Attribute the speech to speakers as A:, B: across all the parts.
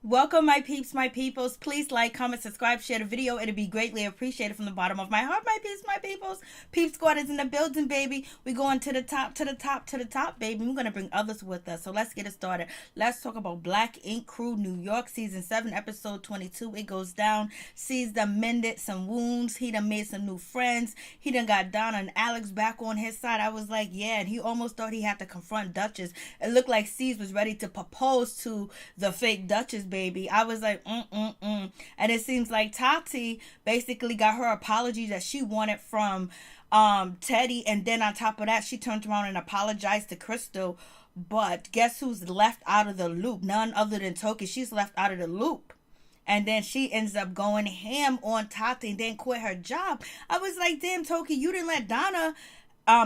A: Welcome, my peeps, my peoples. Please like, comment, subscribe, share the video. It'd be greatly appreciated from the bottom of my heart, my peeps, my peoples. Peep Squad is in the building, baby. We going to the top, to the top, to the top, baby. We're going to bring others with us. So let's get it started. Let's talk about Black Ink Crew, New York, Season 7, Episode 22. It goes down. Sees done mended some wounds. He done made some new friends. He done got Donna and Alex back on his side. I was like, yeah. And he almost thought he had to confront Dutchess. It looked like C's was ready to propose to the fake Dutchess, baby. I was like, And it seems like Tatti basically got her apology that she wanted from Teddy, and then on top of that, she turned around and apologized to Crystal. But guess who's left out of the loop? None other than Toki. She's left out of the loop. And then she ends up going ham on Tatti and then quit her job. I was like, damn, Toki, you didn't let Donna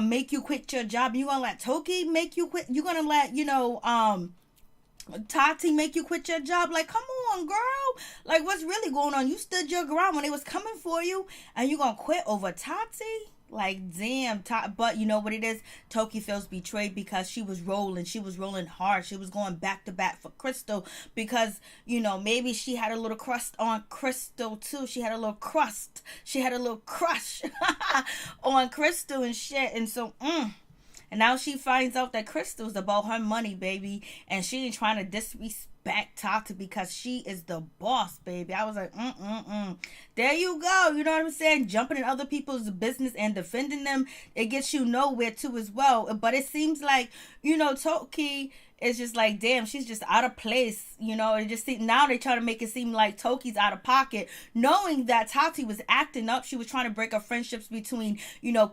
A: make you quit your job. You gonna let Toki make you quit? You gonna let, Tatti make you quit your job? Like, come on, girl. Like, what's really going on? You stood your ground when they was coming for you, and you gonna quit over Tatti? Like, damn. But you know what it is? Toki feels betrayed because she was rolling. She was rolling hard. She was going back to back for Crystal because, maybe she had a little crust on Crystal too. She had a little crust. She had a little crush on Crystal and shit. And so, And now she finds out that Crystal's about her money, baby. And she ain't trying to disrespect Tati because she is the boss, baby. I was like, There you go. You know what I'm saying? Jumping in other people's business and defending them. It gets you nowhere too as well. But it seems like, Toki is just like, damn, she's just out of place. It just now they try to make it seem like Toki's out of pocket, knowing that Tati was acting up. She was trying to break up friendships between,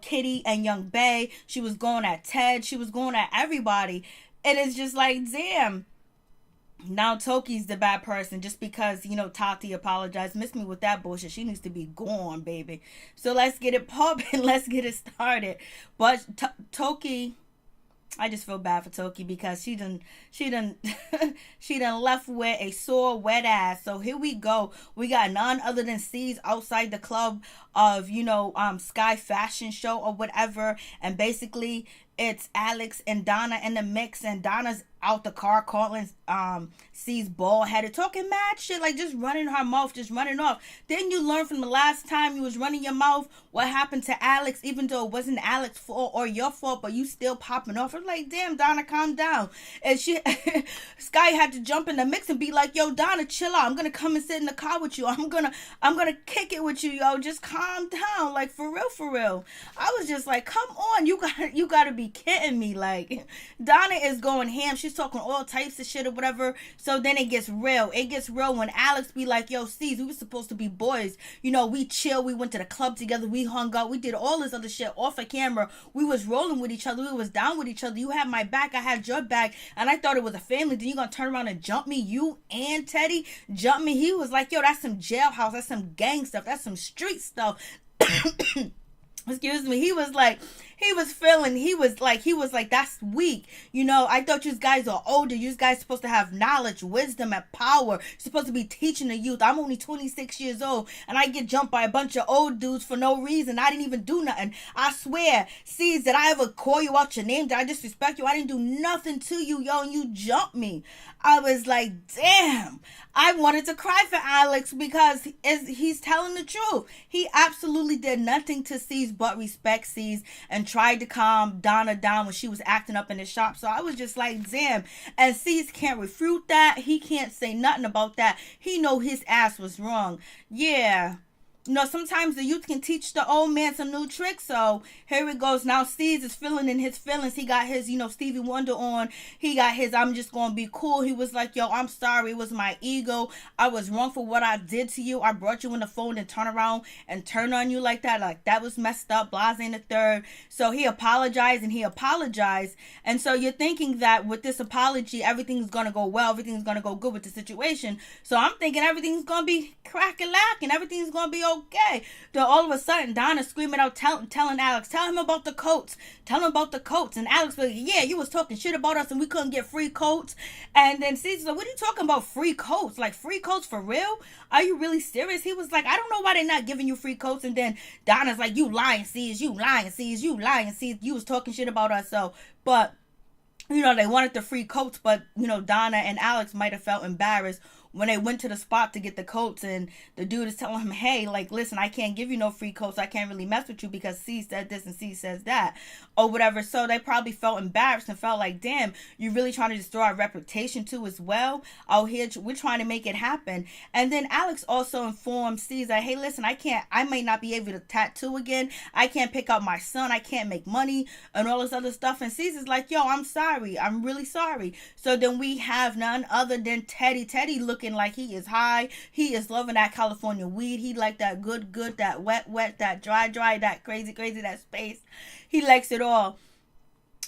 A: Kitty and Young Bae. She was going at Ted. She was going at everybody. And it's just like, damn. Now Toki's the bad person just because, Tati apologized. Miss me with that bullshit. She needs to be gone, baby. So let's get it popping. Let's get it started. But Toki, I just feel bad for Toki because she done left with a sore, wet ass. So here we go. We got none other than C's outside the club of, Sky Fashion Show or whatever. And basically it's Alex and Donna in the mix, and Donna's out the car calling C's bald headed, talking mad shit, like just running her mouth, just running off. Didn't you learn from the last time you was running your mouth what happened to Alex, even though it wasn't Alex's fault or your fault, but you still popping off? I'm like, damn, Donna, calm down. And she Sky had to jump in the mix and be like, yo, Donna, chill out. I'm gonna come and sit in the car with you. I'm gonna kick it with you, yo. Just calm down. Like, for real. I was just like, come on, you gotta be kidding me. Like, Donna is going ham. She's talking all types of shit or whatever. So then it gets real. It gets real when Alex be like, yo, C's, we were supposed to be boys. We chill. We went to the club together. We hung out. We did all this other shit off of camera. We was rolling with each other. We was down with each other. You had my back. I had your back. And I thought it was a family. Then you gonna turn around and jump me? You and Teddy jump me? He was like, yo, that's some jailhouse. That's some gang stuff. That's some street stuff. Excuse me. He was like, that's weak. I thought you guys are older. You guys supposed to have knowledge, wisdom, and power. You're supposed to be teaching the youth. I'm only 26 years old, and I get jumped by a bunch of old dudes for no reason. I didn't even do nothing. I swear, C's, did I ever call you out your name? Did I disrespect you? I didn't do nothing to you, yo, and you jumped me. I was like, damn. I wanted to cry for Alex because he's telling the truth. He absolutely did nothing to C's but respect C's and tried to calm Donna down when she was acting up in the shop. So I was just like, damn. And C's can't refute that. He can't say nothing about that. He know his ass was wrong. Yeah. Sometimes the youth can teach the old man some new tricks. So here it goes. Now Steve is feeling in his feelings. He got his, Stevie Wonder on. He got his, I'm just going to be cool. He was like, yo, I'm sorry. It was my ego. I was wrong for what I did to you. I brought you on the phone and turn around and turn on you like that. Like, that was messed up. Blase in the third. So he apologized. And so you're thinking that with this apology, everything's going to go well. Everything's going to go good with the situation. So I'm thinking everything's going to be crack-a-lack and everything's going to be okay. Then all of a sudden, Donna screaming out, telling Alex, tell him about the coats. And Alex was like, yeah, you was talking shit about us and we couldn't get free coats. And then Caesar's like, what are you talking about, free coats? Like, free coats for real? Are you really serious? He was like, I don't know why they're not giving you free coats. And then Donna's like, you lying, Caesar. You was talking shit about us. So, but they wanted the free coats, but, Donna and Alex might have felt embarrassed when they went to the spot to get the coats, and the dude is telling him, hey, like, listen, I can't give you no free coats. I can't really mess with you because C said this and C says that or whatever. So they probably felt embarrassed and felt like, damn, you're really trying to destroy our reputation too as well. Oh, here we're trying to make it happen. And then Alex also informed C that, hey, listen, I may not be able to tattoo again. I can't pick up my son. I can't make money and all this other stuff. And C's like, yo, I'm sorry. I'm really sorry. So then we have none other than Teddy. Teddy looking like he is high. He is loving that California weed. He like that good, that wet, that dry, that crazy, that space. He likes it all.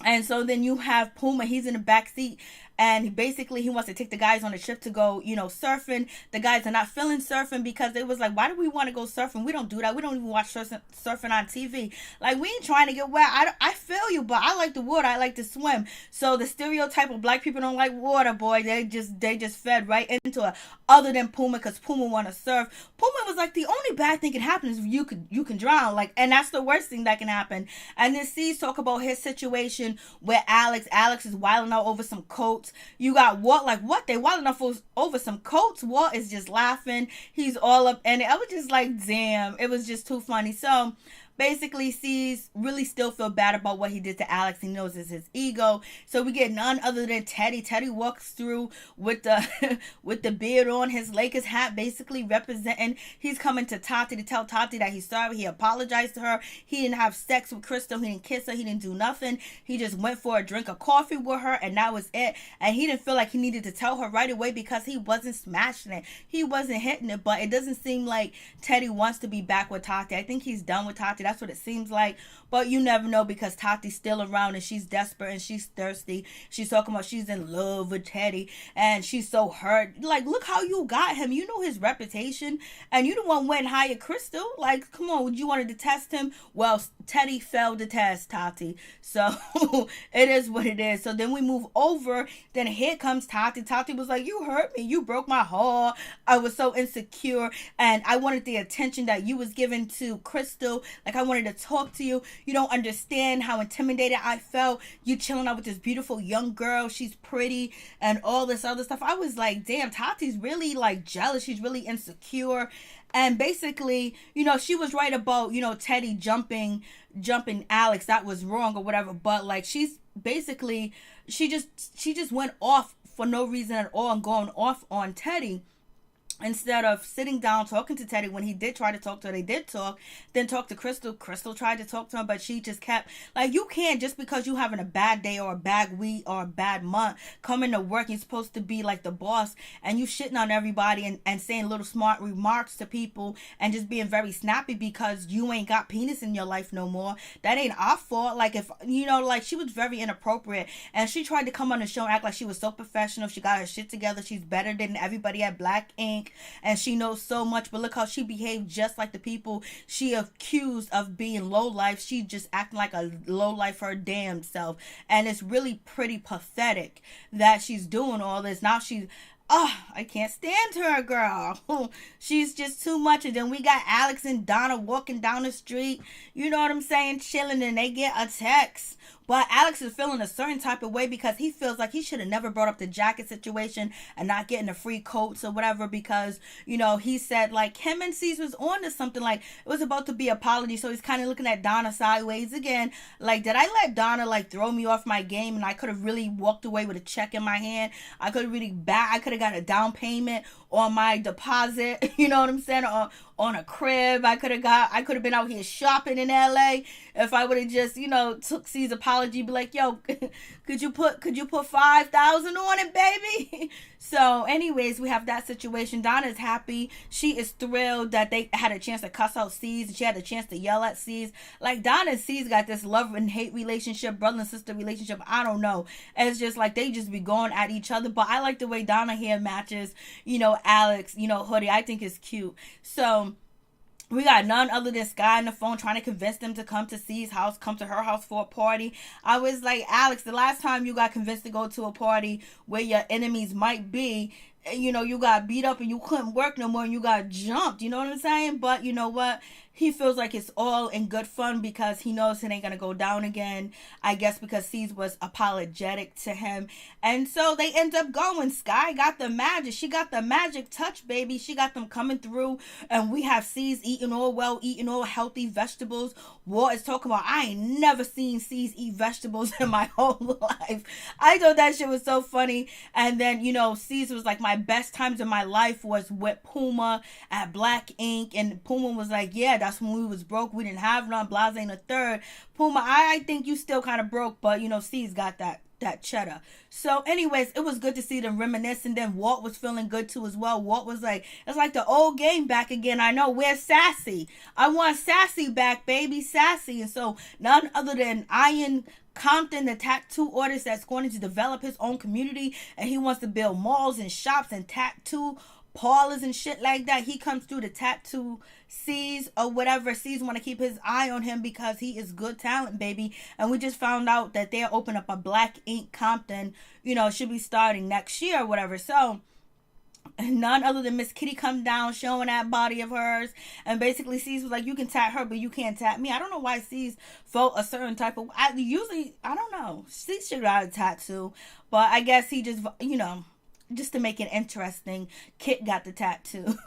A: And so then you have Puma. He's in the back seat. And basically, he wants to take the guys on a trip to go, surfing. The guys are not feeling surfing because they was like, why do we want to go surfing? We don't do that. We don't even watch surfing on TV. Like, we ain't trying to get wet. I feel you, but I like the water. I like to swim. So the stereotype of black people don't like water, boy. They just fed right into it. Other than Puma, because Puma want to surf. Puma was like, the only bad thing can happen is you can drown. Like, and that's the worst thing that can happen. And then C's talk about his situation where Alex is wilding out over some coats. You got Walt, like, what? They wilding out over some coats? Walt is just laughing. He's all up. And I was just like, damn. It was just too funny. So basically, C's really still feel bad about what he did to Alex. He knows it's his ego. So we get none other than Teddy. Teddy walks through with the with the beard on, his Lakers hat, basically representing. He's coming to Tatti to tell Tatti that he's sorry. He apologized to her. He didn't have sex with Crystal. He didn't kiss her. He didn't do nothing. He just went for a drink of coffee with her, and that was it. And he didn't feel like he needed to tell her right away because he wasn't smashing it. He wasn't hitting it. But it doesn't seem like Teddy wants to be back with Tatti. I think he's done with Tatti. That's what it seems like, but you never know because Tati's still around and she's desperate and she's thirsty. She's talking about she's in love with Teddy and she's so hurt. Like, look how you got him. You know his reputation and you the one went and hired Crystal. Like, come on, would you wanted to test him? Well, Teddy failed the test, Tatti. So it is what it is. So then we move over. Then here comes Tatti. Tatti was like, you hurt me. You broke my heart. I was so insecure and I wanted the attention that you was giving to Crystal. Like, I wanted to talk to you. You don't understand how intimidated I felt. You chilling out with this beautiful young girl. She's pretty and all this other stuff. I was like, damn, Tati's really like jealous. She's really insecure. And basically, she was right about, Teddy jumping Alex. That was wrong or whatever. But like, she's basically, she just went off for no reason at all and going off on Teddy. Instead of sitting down talking to Teddy when he did try to talk to her, they did talk. Then talk to Crystal. Crystal tried to talk to him, but she just kept, like, you can't just because you having a bad day or a bad week or a bad month come into work. You're supposed to be like the boss and you shitting on everybody and saying little smart remarks to people and just being very snappy because you ain't got penis in your life no more. That ain't our fault. Like, if, like, she was very inappropriate and she tried to come on the show and act like she was so professional. She got her shit together. She's better than everybody at Black Ink. And she knows so much, but look how she behaved just like the people she accused of being low life. She just acting like a low life her damn self. And it's really pretty pathetic that she's doing all this. Now she's, I can't stand her, girl. She's just too much. And then we got Alex and Donna walking down the street. You know what I'm saying? Chilling, and they get a text. But Alex is feeling a certain type of way because he feels like he should have never brought up the jacket situation and not getting the free coats or whatever because, he said like him and C's was on to something, like it was about to be an apology. So he's kind of looking at Donna sideways again. Like, did I let Donna like throw me off my game and I could have really walked away with a check in my hand? I could have really I could have got a down payment on my deposit, you know what I'm saying? On a crib. I could have been out here shopping in LA if I would have just, took C's apology, be like, yo, could you put 5,000 on it, baby? So anyways, we have that situation. Donna's happy. She is thrilled that they had a chance to cuss out C's and she had a chance to yell at C's. Like, Donna and C's got this love and hate relationship, brother and sister relationship. I don't know. It's just like they just be going at each other. But I like the way Donna here matches, Alex, hoodie. I think it's cute. So we got none other than Sky on the phone trying to convince them to come to C's house, come to her house for a party. I was like, Alex, the last time you got convinced to go to a party where your enemies might be, you got beat up and you couldn't work no more and you got jumped. You know what I'm saying? But you know what? he feels like it's all in good fun because he knows it ain't gonna go down again. I guess because C's was apologetic to him. And so they end up going. Sky got the magic. She got the magic touch, baby. She got them coming through. And we have C's eating all healthy vegetables. War is talking about, I ain't never seen C's eat vegetables in my whole life. I thought that shit was so funny. And then, C's was like, my best times in my life was with Puma at Black Ink. And Puma was like, yeah, that's when we was broke. We didn't have none. Blase ain't a third. Puma, I think you still kind of broke, but C's got that cheddar. So anyways, it was good to see them reminisce, and then Walt was feeling good too as well. Walt was like, it's like the old game back again. I know, where's Sassy? I want Sassy back, baby, Sassy. And so none other than Ian Compton, the tattoo artist that's going to develop his own community, and he wants to build malls and shops and tattoo parlors and shit like that. He comes through the tattoo C's or whatever. C's want to keep his eye on him because he is good talent, baby. And we just found out that they're opening up a Black Ink Compton, should be starting next year or whatever. So none other than Miss Kitty come down showing that body of hers, and basically C's was like, you can tat her but you can't tat me. I don't know why C's felt a certain type of, I don't know, C's should have a tattoo, but I guess he just just to make it interesting, Kit got the tattoo.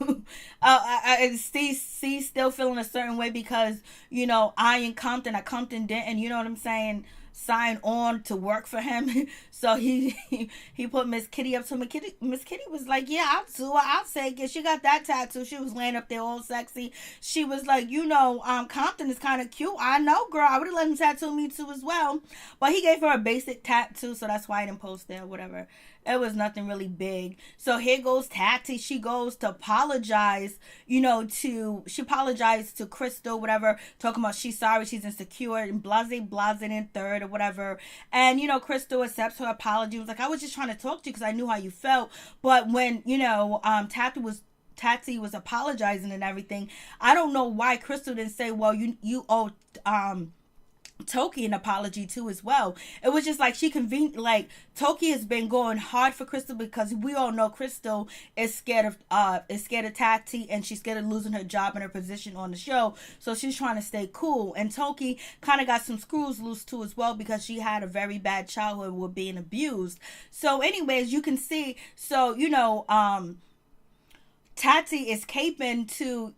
A: C's still feeling a certain way because Ian Compton didn't, you know what I'm saying, sign on to work for him. So he put Miss Kitty up to Miss Kitty was like, yeah, I'll do it. I'll take it. She got that tattoo. She was laying up there all sexy. She was like, Compton is kind of cute. I know, girl. I would have let him tattoo me too as well. But he gave her a basic tattoo, so that's why I didn't post there, whatever. It was nothing really big. So here goes Tatti. She goes to apologize, she apologized to Crystal, whatever, talking about she's sorry, she's insecure, and blase in third or whatever. And, Crystal accepts her apology. Was like, I was just trying to talk to you because I knew how you felt. But when, Tatti was apologizing and everything, I don't know why Crystal didn't say, well, you owe, Toki an apology too as well. It was just like she convened, like Toki has been going hard for Crystal because we all know Crystal is scared of Tatti, and she's scared of losing her job and her position on the show, so she's trying to stay cool. And Toki kind of got some screws loose too as well because she had a very bad childhood with being abused. So anyways, you can see, so Tatti is caping to,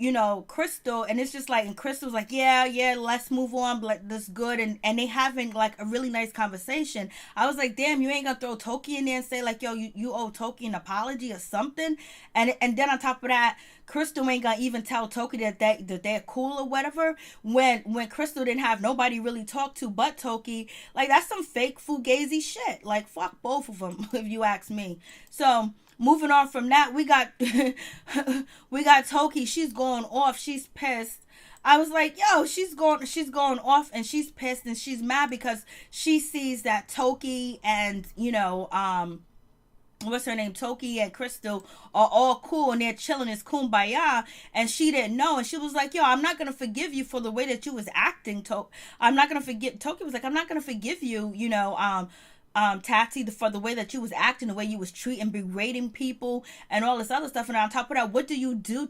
A: Crystal, and it's just like, and Crystal's like, yeah, let's move on, but this good, and they having like a really nice conversation. I was like, damn, you ain't gonna throw Toki in there and say like, yo, you owe Toki an apology or something, and then on top of that, Crystal ain't gonna even tell Toki that they're cool or whatever, when Crystal didn't have nobody really talk to but Toki. Like, that's some fake fugazi shit. Like, fuck both of them, if you ask me. So moving on from that, we got Toki. She's going off. She's pissed. I was like, yo, she's going off, and she's pissed and she's mad because she sees that Toki and what's her name, Toki and Crystal are all cool and they're chilling, it's kumbaya, and she didn't know. And she was like, yo, I'm not gonna forgive you for the way that you was acting. Toki was like, I'm not gonna forgive you, Tatti, for the way that you was acting, the way you was treating, berating people, and all this other stuff. And on top of that, what do you do,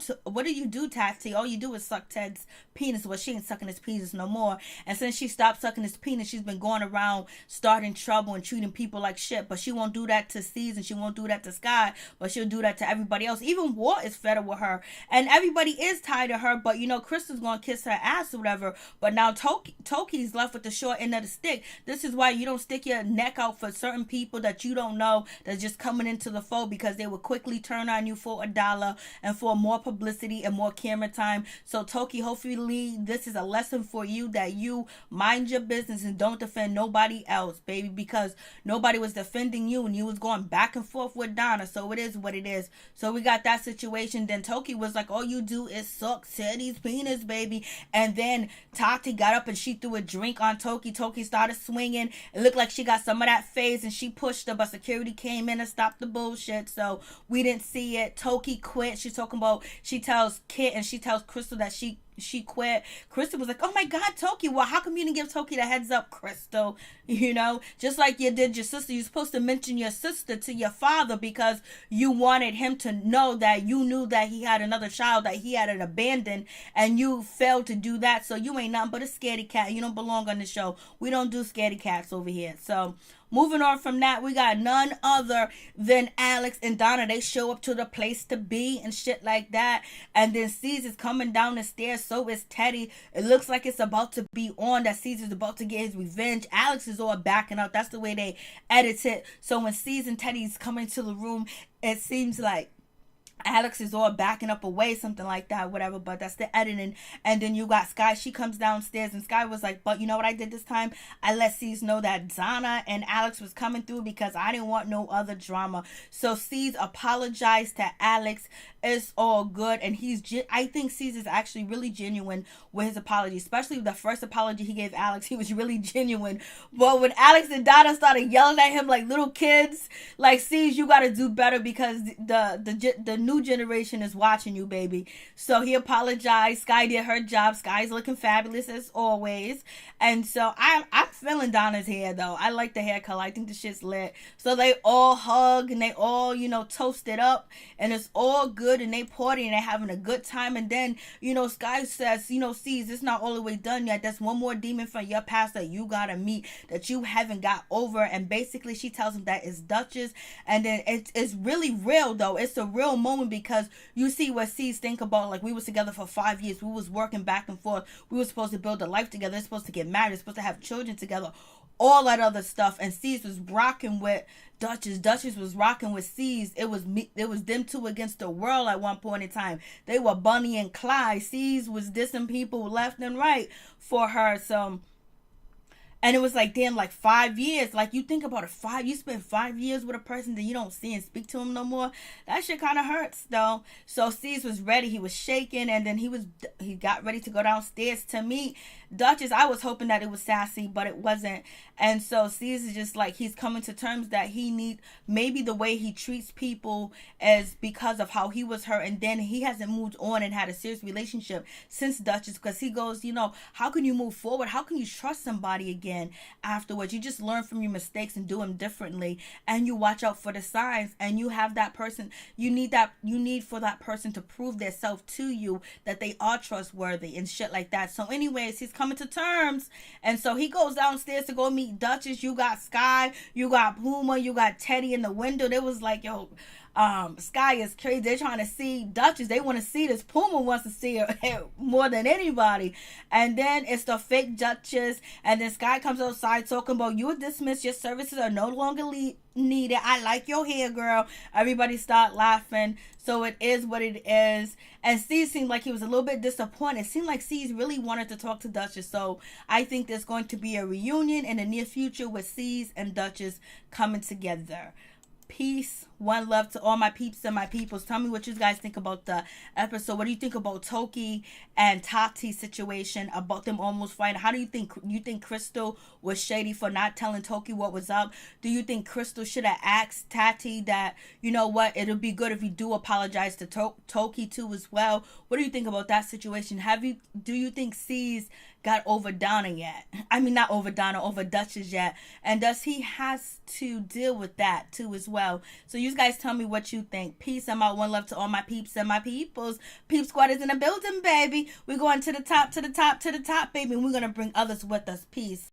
A: Tatti? All you do is suck Ted's penis. Well, she ain't sucking his penis no more. And since she stopped sucking his penis, she's been going around starting trouble and treating people like shit. But she won't do that to C's, and she won't do that to Sky, but she'll do that to everybody else. Even Walt is fed up with her, and everybody is tired of her. But Crystal's gonna kiss her ass or whatever. But now Toki's left with the short end of the stick. This is why you don't stick your neck out for certain people that you don't know that's just coming into the fold, because they will quickly turn on you for $1 and for more publicity and more camera time. So Toki, hopefully this is a lesson for you, that you mind your business and don't defend nobody else, baby, because nobody was defending you and you was going back and forth with Donna. So it is what it is. So we got that situation. Then Toki was like, all you do is suck Teddy's penis, baby. And then Tati got up and she threw a drink on Toki. Toki started swinging. It looked like she got some of that phase and she pushed her, but security came in and stopped the bullshit, so we didn't see it. Toki quit. She's talking about, she tells Kit and she tells Crystal that she she quit. Crystal was like, oh my God, Toki, well, how come you didn't give Toki the heads up, Crystal? You know, just like you did your sister. You're supposed to mention your sister to your father because you wanted him to know that you knew that he had another child that he had abandoned, and you failed to do that. So you ain't nothing but a scaredy cat. You don't belong on the show. We don't do scaredy cats over here. So moving on from that, we got none other than Alex and Donna. They show up to the place to be and shit like that. And then Caesar's coming down the stairs. So is Tatti. It looks like it's about to be on, that Caesar's about to get his revenge. Alex is all backing up. That's the way they edit it. So when Caesar and Teddy's coming to the room, it seems like Alex is all backing up away, something like that, whatever, but that's the editing. And then you got Sky. She comes downstairs, and Sky was like, but you know what I did this time? I let C's know that Donna and Alex was coming through because I didn't want no other drama. So C's apologized to Alex. It's all good, and I think C's is actually really genuine with his apology, especially the first apology he gave Alex. He was really genuine. But when Alex and Donna started yelling at him like little kids, like, C's, you gotta do better because the new generation is watching you, baby. So he apologized. Sky did her job. Sky's looking fabulous as always. And so I'm feeling Donna's hair though. I like the hair color. I think the shit's lit. So they all hug and they all, toast it up, and it's all good, and they party and they having a good time. And then, Sky says, C's, it's not all the way done yet. There's one more demon from your past that you gotta meet that you haven't got over. And basically she tells him that it's Dutchess. And then it's really real though. It's a real moment because you see what C's think about, like, we was together for 5 years. We was working back and forth. We were supposed to build a life together. They're supposed to get married. They're supposed to have children together. All that other stuff. And C's was rocking with Dutchess. Dutchess was rocking with C's. It was them two against the world at one point in time. They were Bonnie and Clyde. C's was dissing people left and right for her. So, and it was like, damn, like 5 years. Like, you think about it, you spend 5 years with a person that you don't see and speak to him no more. That shit kind of hurts, though. So C's was ready. He was shaking, and then he got ready to go downstairs to meet Dutchess. I was hoping that it was sassy, but it wasn't. And so C's is just like, he's coming to terms that maybe the way he treats people is because of how he was hurt, and then he hasn't moved on and had a serious relationship since Dutchess, because he goes, how can you move forward? How can you trust somebody again afterwards? You just learn from your mistakes and do them differently, and you watch out for the signs, and you have that person. You need for that person to prove their self to you, that they are trustworthy and shit like that. So anyways, he's coming to terms, and so he goes downstairs to go meet Dutchess. You got Sky, you got Puma, you got Teddy in the window. They was like, yo, Sky is crazy. They're trying to see Dutchess. They want to see this. Puma wants to see her more than anybody. And then it's the fake Dutchess. And then Sky comes outside talking about, you are dismissed. Your services are no longer needed. I like your hair, girl. Everybody start laughing. So it is what it is. And C seemed like he was a little bit disappointed. It seemed like C's really wanted to talk to Dutchess. So I think there's going to be a reunion in the near future with C's and Dutchess coming together. Peace, one love to all my peeps and my peoples. Tell me what you guys think about the episode. What do you think about Toki and Tatti situation, about them almost fighting? How do you think Crystal was shady for not telling Toki what was up? Do you think Crystal should have asked Tatti that, you know what, it'll be good if you do apologize to Toki too as well? What do you think about that situation? Do you think C's got over Donna yet? I mean, not over Donna, over Dutchess yet. And does he has to deal with that too as well? So you guys tell me what you think. Peace. I'm out. One love to all my peeps and my peoples. Peep Squad is in the building, baby. We're going to the top, to the top, to the top, baby. And we're going to bring others with us. Peace.